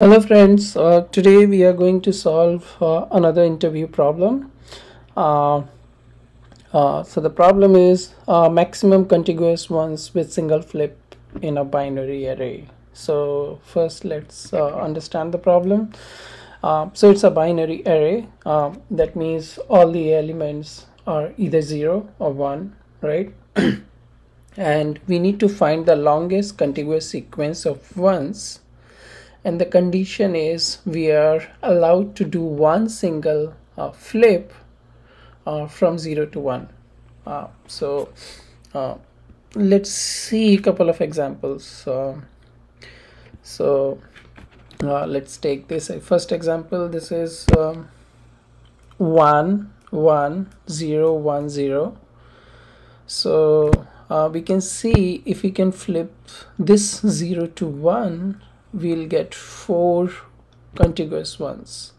Hello friends, today we are going to solve another interview problem. Uh, so the problem is maximum contiguous ones with single flip in a binary array. So first let's understand the problem. So it's a binary array. That means all the elements are either 0 or 1, right? And we need to find the longest contiguous sequence of ones, and the condition is we are allowed to do one single flip from 0 to 1. So let's see a couple of examples. Let's take this first example. This is 1 1 0 1 0. So we can see if we can flip this 0 to 1, we'll get 4 contiguous ones.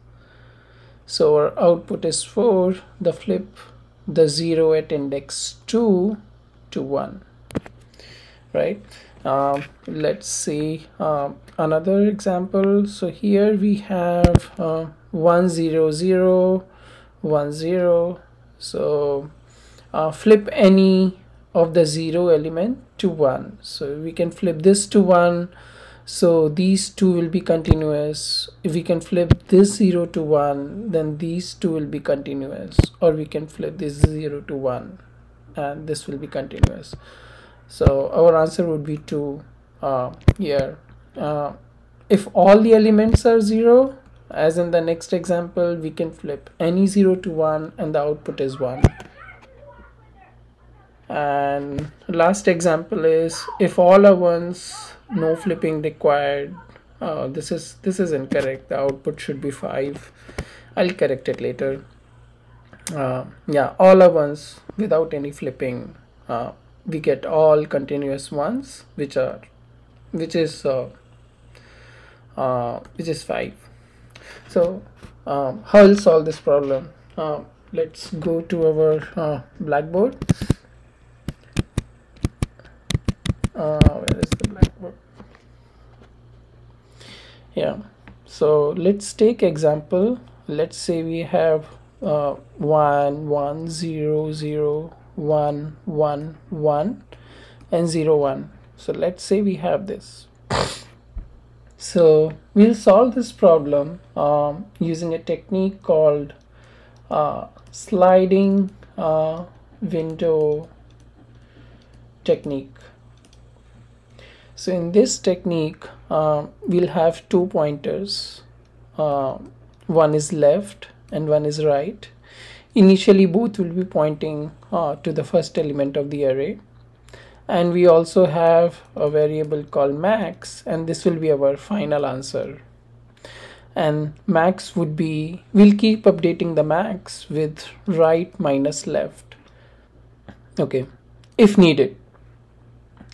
So our output is 4. The flip the 0 at index 2 to 1, right? Let's see another example. So here we have 1 0 0 1 0. So flip any of the 0 element to 1. So we can flip this to 1. So these two will be continuous. If we can flip this 0 to 1, then these two will be continuous. Or we can flip this 0 to 1 and this will be continuous. So our answer would be 2 here. If all the elements are 0, as in the next example, we can flip any 0 to 1 and the output is 1. And last example is if all are ones, no flipping required. This is incorrect. The output should be 5. I'll correct it later. Yeah, all are ones without any flipping. We get all continuous ones, which is 5. So how I'll solve this problem? Let's go to our blackboard. Where is the blackboard? Yeah, so let's take example. Let's say we have 1 1 0 0 1 1 1 and 0 1. So let's say we have this. So we'll solve this problem using a technique called sliding window technique. So in this technique, we'll have 2 pointers. One is left and one is right. Initially, both will be pointing to the first element of the array. And we also have a variable called max, and this will be our final answer. And max would be, we'll keep updating the max with right minus left. Okay, if needed.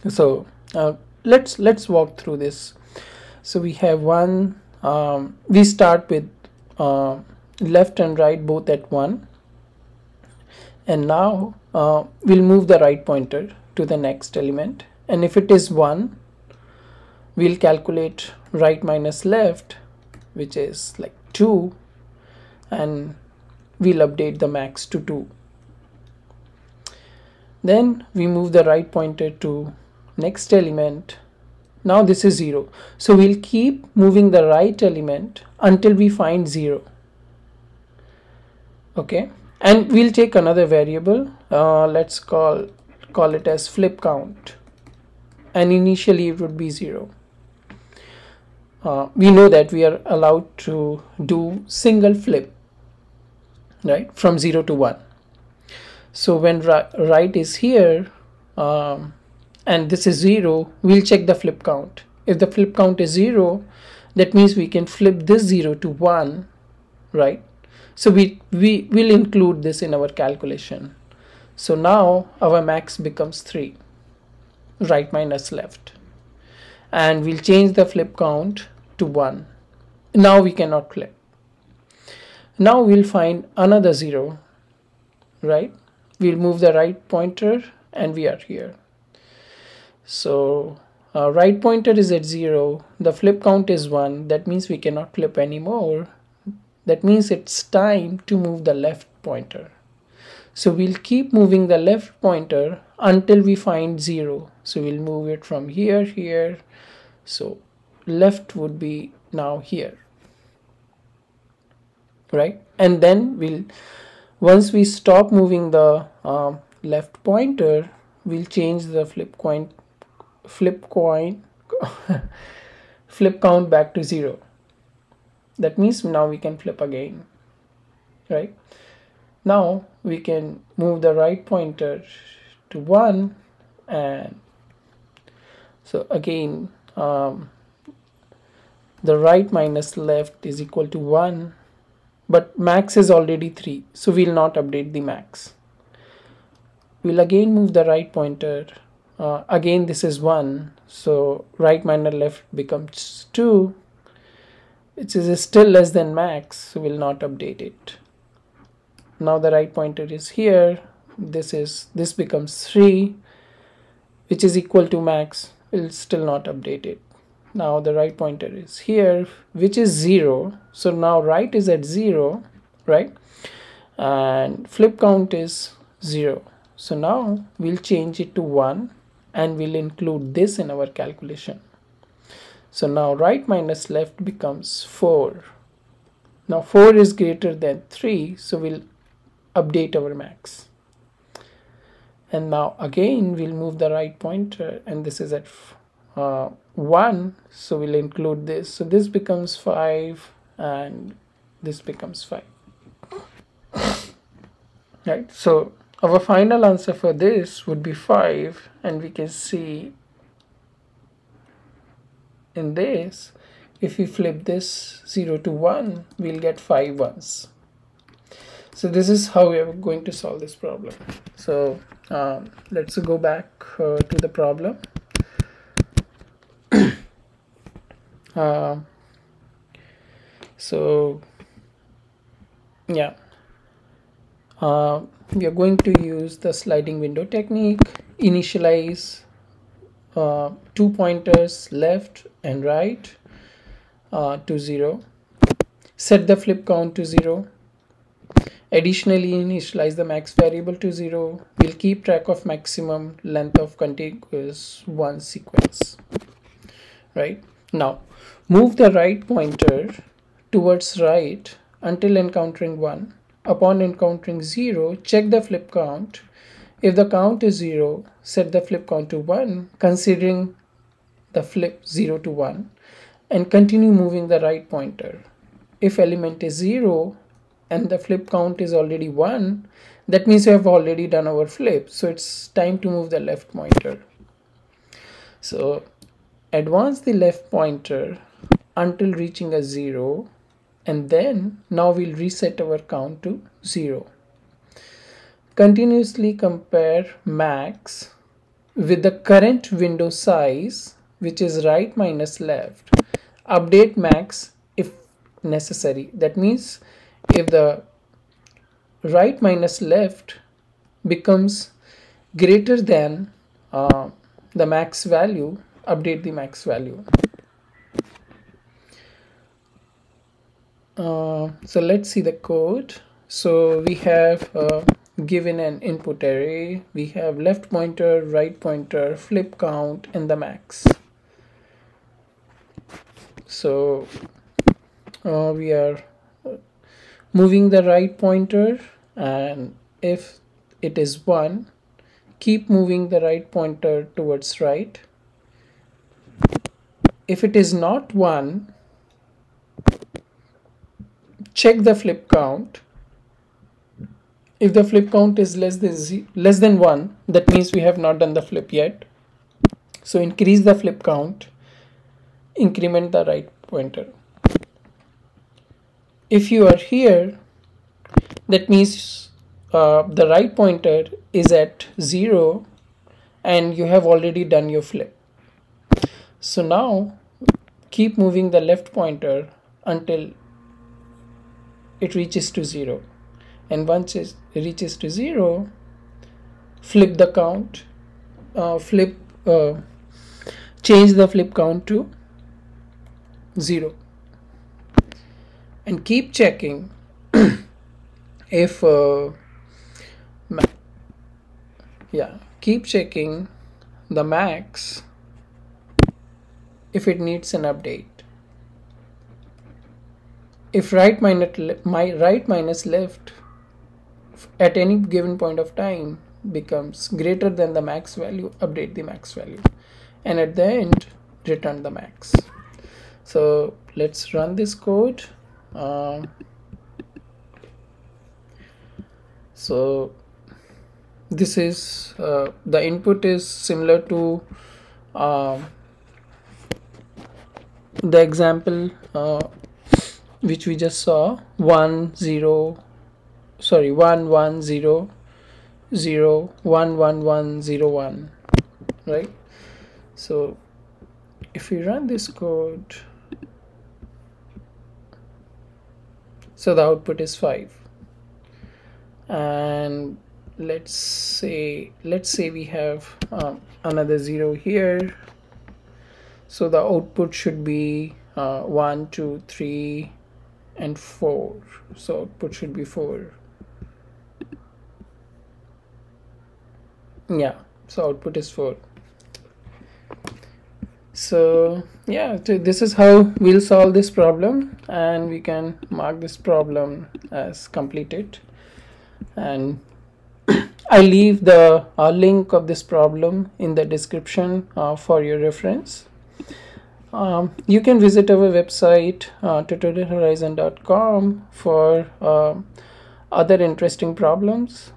So let's walk through this. So we have one, we start with left and right both at 1, and now we'll move the right pointer to the next element, and if it is 1, we'll calculate right minus left, which is like 2, and we'll update the max to 2. Then we move the right pointer to next element. Now this is 0, so we'll keep moving the right element until we find 0. Okay, and we'll take another variable. Let's call it as flip count, and initially it would be 0. We know that we are allowed to do single flip, right, from 0 to 1. So when right is here, and this is 0, we'll check the flip count. If the flip count is 0, that means we can flip this 0 to 1, right? So we will include this in our calculation. So now our max becomes 3, right minus left, and we'll change the flip count to 1. Now we cannot flip. Now we'll find another 0, right? We'll move the right pointer and we are here. So right pointer is at 0, the flip count is 1, that means we cannot flip anymore. That means it's time to move the left pointer. So we'll keep moving the left pointer until we find 0. So we'll move it from here. So left would be now here, right? And then once we stop moving the left pointer, we'll change the flip count back to 0. That means now we can flip again, right? Now we can move the right pointer to 1, and so again the right minus left is equal to 1, but max is already 3, so we'll not update the max. We'll again move the right pointer. Again this is 1, so right minus left becomes 2, which is still less than max, so we'll not update it. Now the right pointer is here. This becomes 3, which is equal to max. We'll still not update it. Now the right pointer is here, which is 0. So now right is at 0, right? And flip count is 0. So now we'll change it to 1 and we'll include this in our calculation. So now right minus left becomes 4. Now 4 is greater than 3, so we'll update our max. And now again we'll move the right pointer, and this is at 1, so we'll include this. So this becomes 5 and this becomes 5. Right, so our final answer for this would be 5, and we can see in this, if we flip this 0 to 1, we'll get 5 ones. So this is how we are going to solve this problem. So let's go back to the problem. So yeah, we are going to use the sliding window technique. Initialize 2 pointers left and right to 0. Set the flip count to 0. Additionally, initialize the max variable to 0. We'll keep track of maximum length of contiguous 1 sequence. Right? Now, move the right pointer towards right until encountering 1. Upon encountering 0, check the flip count. If the count is 0, set the flip count to 1, considering the flip 0 to 1, and continue moving the right pointer. If element is 0 and the flip count is already 1, that means we have already done our flip, so it's time to move the left pointer. So advance the left pointer until reaching a 0, and then now we'll reset our count to 0. Continuously compare max with the current window size, which is right minus left. Update max if necessary. That means if the right minus left becomes greater than the max value, update the max value. So let's see the code. So we have given an input array. We have left pointer, right pointer, flip count, and the max. So we are moving the right pointer, and if it is 1, keep moving the right pointer towards right. If it is not 1, check the flip count. If the flip count is less than 1, that means we have not done the flip yet. So increase the flip count, increment the right pointer. If you are here, that means the right pointer is at 0 and you have already done your flip. So now keep moving the left pointer until it reaches to 0, and once it reaches to 0, flip the count, change the flip count to 0 and keep checking if keep checking the max if it needs an update. If right minus left at any given point of time becomes greater than the max value, update the max value, and at the end return the max. So let's run this code. So this is the input is similar to the example which we just saw, 1 0 sorry 1 1 0 0 1 1 1 0 1, right? So if we run this code, so the output is 5, and let's say we have another 0 here, so the output should be 1 2 3 and 4, so output should be 4. Yeah, so output is 4. So yeah, so this is how we'll solve this problem, and we can mark this problem as completed. And I leave the link of this problem in the description for your reference. You can visit our website tutorialhorizon.com for other interesting problems,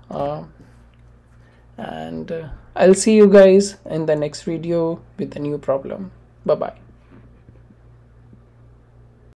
and I'll see you guys in the next video with a new problem. Bye bye.